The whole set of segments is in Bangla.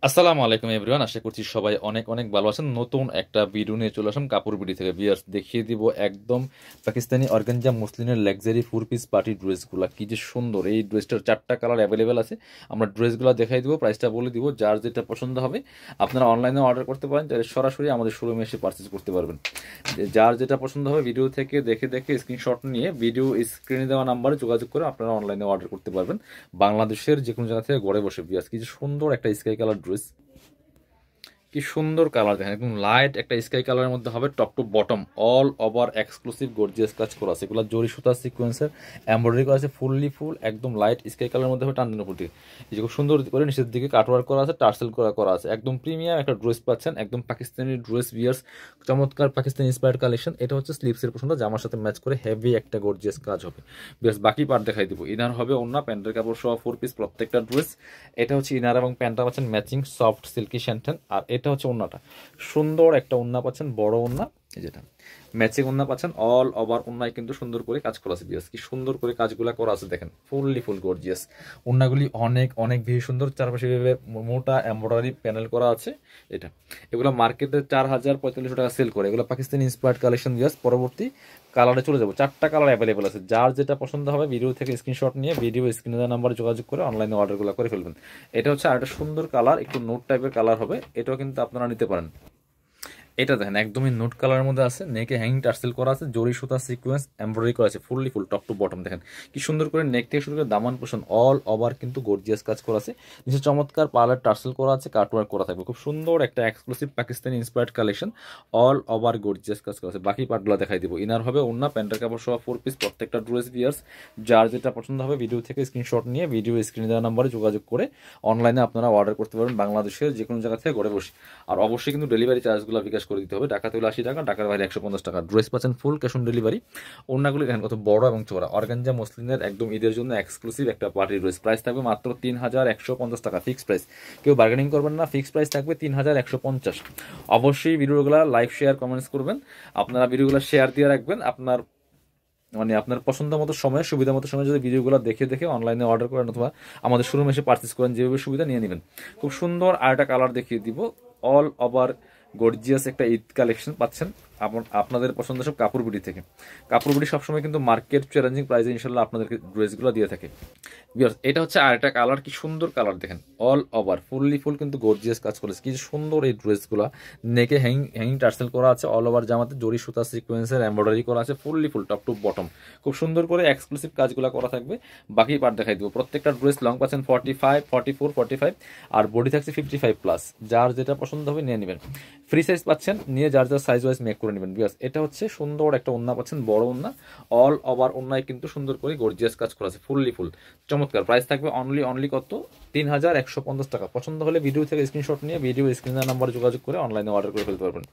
আসসালামু আলাইকুম এভরিওয়ান, আশা করছি সবাই অনেক অনেক ভালো আছেন। নতুন একটা ভিডিও নিয়ে চলে আসলাম কাপড় বিডি থেকে। ভিউয়ার্স, দেখিয়ে দিব একদম পাকিস্তানি অর্গানজা মুসলিনের লাক্সারি 4 পিস পার্টি ড্রেসগুলো কি যে সুন্দর। এই ড্রেসটার 4টা কালার অ্যাভেলেবেল আছে। আমরা ড্রেসগুলো দেখাই দিব, প্রাইসটা বলে দিব। যার যেটা পছন্দ হবে আপনারা অনলাইনে অর্ডার করতে পারেন, যারা সরাসরি আমাদের শোরুমে এসে পারচেজ করতে পারবেন। যার যেটা পছন্দ হবে ভিডিও থেকে দেখে দেখে স্ক্রিনশট নিয়ে ভিডিও স্ক্রিনে দেওয়া নাম্বারে যোগাযোগ করে আপনারা অনলাইনে অর্ডার করতে পারবেন বাংলাদেশের যে কোনো জায়গা থেকে ঘরে বসে। ভিউয়ার্স, কি যে সুন্দর একটা স্কাই কালার ড্রেস, কি সুন্দর কালার দেখেন, একদম লাইট একটা স্কাই কালারের মধ্যে হবে। Top to bottom all over exclusive gorgeous কাজ করা আছে। এগুলো জরি সুতা সিকোয়েন্সের এমব্রয়ডারি করা আছে, ফুললি ফুল একদম লাইট স্কাই কালারের মধ্যে হবে। টানদের উপর দিকে এই যে খুব সুন্দর করে নিচের দিকে কাটওয়ার্ক করা আছে, টার্সেল করা আছে। একদম প্রিমিয়াম একটা ড্রেস পাচ্ছেন, একদম পাকিস্তানি ড্রেস বিয়ার্স, চমৎকার পাকিস্তানি ইন্সপায়ার্ড কালেকশন। এটা হচ্ছে স্লিভসের পছন্দ, জামার সাথে ম্যাচ করে হেভি একটা গর্জিয়াস কাজ হবে। বিয়ার্স, বাকি পার্ট দেখাই দিব। ইনার হবে ওন্না, প্যান্টের কাপড় সহ 4 পিস প্রত্যেকটা ড্রেস। এটা হচ্ছে ইনার এবং প্যান্টটা পাচ্ছেন ম্যাচিং সফট সিল্কি শ্যান্টেন। আর এটা হচ্ছে ওন্নাটা, সুন্দর একটা ওন্না পাচ্ছেন, বড় ওন্না, এই যেটা ম্যাচিং ওন্না পাচ্ছেন। অল ওভার ওন্নায় কিন্তু সুন্দর করে কাজ করা আছে। বিয়াস, কি সুন্দর করে কাজগুলো করা আছে দেখেন, ফুললি ফুল গর্জিয়াস। ওন্নাগুলি অনেক অনেক বেশি সুন্দর, চারপাশে মোটা এমব্রয়ডারি প্যানেল করা আছে। এটা এগুলো মার্কেটে 4,000-4,500 টাকা সেল করে। এগুলো পাকিস্তানি ইন্সপায়ার্ড কালেকশন। বিয়াস, পরবর্তী কালারে চলে যাবো। 4টা কালার অ্যাভেলেবল আছে। যার যেটা পছন্দ হবে ভিডিও থেকে স্ক্রিনশট নিয়ে ভিডিও স্ক্রিনে দেওয়া নাম্বারে যোগাযোগ করে অনলাইনে অর্ডারগুলো করে ফেলবেন। এটা হচ্ছে আরেকটা সুন্দর কালার, একটু নোট টাইপের কালার হবে। এটাও কিন্তু আপনারা নিতে পারেন। এটা দেখেন একদমই নোট কালারের মধ্যে আছে, নেকে হ্যাঙ্গিং টার্সেল করা আছে, জরি সুতা সিকোয়েন্স এমব্রয়ডারি করা আছে, fully full top to bottom. দেখেন কি সুন্দর করে নেক থেকে শুরু করে দামান পোষণ অল ওভার কিন্তু গর্জিয়াস কাজ করা আছে। নিচে চমৎকার পার্লার টার্সেল করা আছে, কাটওয়ার্ক করা থাকবে। খুব সুন্দর একটা exclusive Pakistani inspired collection, all over gorgeous কাজ করা আছে। বাকি পার্টগুলো দেখাই দিব। ইনার হবে ওন্না, প্যান্টের কাপড় সহ 4 পিস প্রত্যেকটা ড্রেস। বিয়ার্স, যার যেটা পছন্দ হবে ভিডিও থেকে স্ক্রিনশট নিয়ে ভিডিও স্ক্রিনে দেওয়া নাম্বারে যোগাযোগ করে অনলাইনে আপনারা অর্ডার করতে পারবেন বাংলাদেশের যে কোনো জায়গা থেকে ঘরে বসে। আর অবশ্যই কিন্তু ডেলিভারি চার্জগুলো বিকাশ করে দিতে হবে। ঢাকাতে হলে 80 টাকা, ঢাকার বাইরে 150 টাকা। ড্রেস পাচ্ছেন ফুল ক্যাশ অন ডেলিভারি। ওড়নাগুলি দেখেন কত বড় এবং চওড়া। অর্গানজা মসলিনের একদম ঈদের জন্য এক্সক্লুসিভ একটা পার্টি ড্রেস। প্রাইস থাকবে মাত্র 3,150 টাকা, ফিক্স প্রাইস। কেউ বার্গেনিং করবেন না, ফিক্স প্রাইস থাকবে 3,150। অবশ্যই ভিডিওগুলো লাইক শেয়ার কমেন্টস করবেন। আপনারা ভিডিওগুলো শেয়ার দিয়ে রাখবেন। আপনার পছন্দ মতো সময়, সুবিধা মতো সময় যদি ভিডিওগুলো দেখে দেখে অনলাইনে অর্ডার করেন অথবা আমাদের শোরুমে এসে পারচেস করেন, যেভাবে সুবিধা নিয়ে নেবেন। খুব সুন্দর আর একটা কালার দেখিয়ে দিব। অল ওভার গর্জিয়াস একটা ঈদ কালেকশন পাচ্ছেন আপনাদের পছন্দ সব কাপড় বিডি থেকে। কাপড় বিডি সবসময় কিন্তু মার্কেট চ্যালেঞ্জিং প্রাইসে ইনশাল্লাহ আপনাদেরকে ড্রেসগুলো দিয়ে থাকে। বিকজ এটা হচ্ছে আরেকটা কালার, কি সুন্দর কালার দেখেন, অল ওভার ফুললি ফুল কিন্তু গর্জিয়াস কাজ করেছে। কি সুন্দর এই ড্রেসগুলো, নেকে হ্যাঙ্গিং টার্সেল করা আছে, অল ওভার জামাতে জরি সুতা সিকোয়েন্সের এমব্রয়ডারি করা আছে, fully full top to bottom. খুব সুন্দর করে এক্সক্লুসিভ কাজগুলো করা থাকবে। বাকি পার্ট দেখাই দিব। প্রত্যেকটা ড্রেস লং পাচ্ছেন 45, 44, 45, আর বডি থাকছে 55+। যার যেটা পছন্দ হবে নিয়ে নেবেন। ফ্রি সাইজ পাচ্ছেন, নিয়ে যার যার সাইজ ওয়াইজ মেক করে নেবেন। বিকজ এটা হচ্ছে সুন্দর একটা ওন্না পাচ্ছেন, বড় ওন্না। অল ওভার ওন্নায় কিন্তু সুন্দর করে গর্জিয়াস কাজ করা আছে, ফুললি ফুল চমৎকার। প্রাইস থাকবে অনলি কত, 3,150 টাকা। পছন্দ হলে ভিডিও থেকে স্ক্রিনশট নিয়ে ভিডিও স্ক্রিনের নাম্বারে যোগাযোগ করে অনলাইনে অর্ডার করে ফেলতে পারবেন।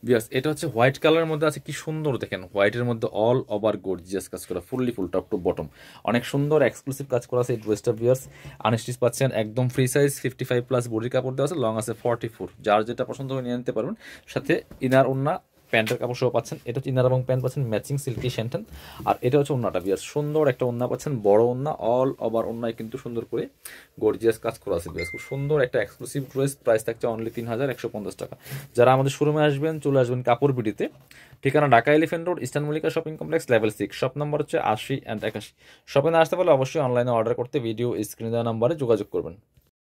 বিয়াস, এটা হচ্ছে হোয়াইট কালারের মধ্যে আছে, কি সুন্দর দেখেন, হোয়াইটের মধ্যে অল ওভার গর্জিয়াস কাজ করা, fully full top to bottom. অনেক সুন্দর এক্সক্লুসিভ কাজ করা আছে এই ড্রেসটা। বিয়ার্স, আনস্টিচ পাচ্ছেন, একদম ফ্রি সাইজ 55+ বডির কাপড় দেওয়া আছে, লং আছে 44। যার যেটা পছন্দ করে নিয়ে নিতে পারবেন। সাথে ইনার ওন্না প্যান্টের কাপড় সহ পাচ্ছেন। এটা হচ্ছে ইনার এবং প্যান্ট পাচ্ছেন ম্যাচিং সিল্কি শ্যান্টেন। আর এটা হচ্ছে ওন্নাটা। বিয়ার্স, সুন্দর একটা ওন্না পাচ্ছেন, বড় ওন্না, অল ওভার ওন্নায় কিন্তু সুন্দর করে গর্জিয়াস কাজ করা আছে। বিয়ার্স, খুব সুন্দর একটা এক্সক্লুসিভ ড্রেস। প্রাইস থাকছে অনলি 3,150 টাকা। যারা আমাদের শোরুমে আসবেন চলে আসবেন কাপড় বিডিতে। ঠিকানা Dhaka elephant road, eastern Mallika shopping complex, level 6, shop number হচ্ছে 80 অ্যান্ড 81। শপে না আসতে পারলে অবশ্যই অনলাইনে অর্ডার করতে ভিডিও স্ক্রিনে দেওয়া নাম্বারে যোগাযোগ করবেন।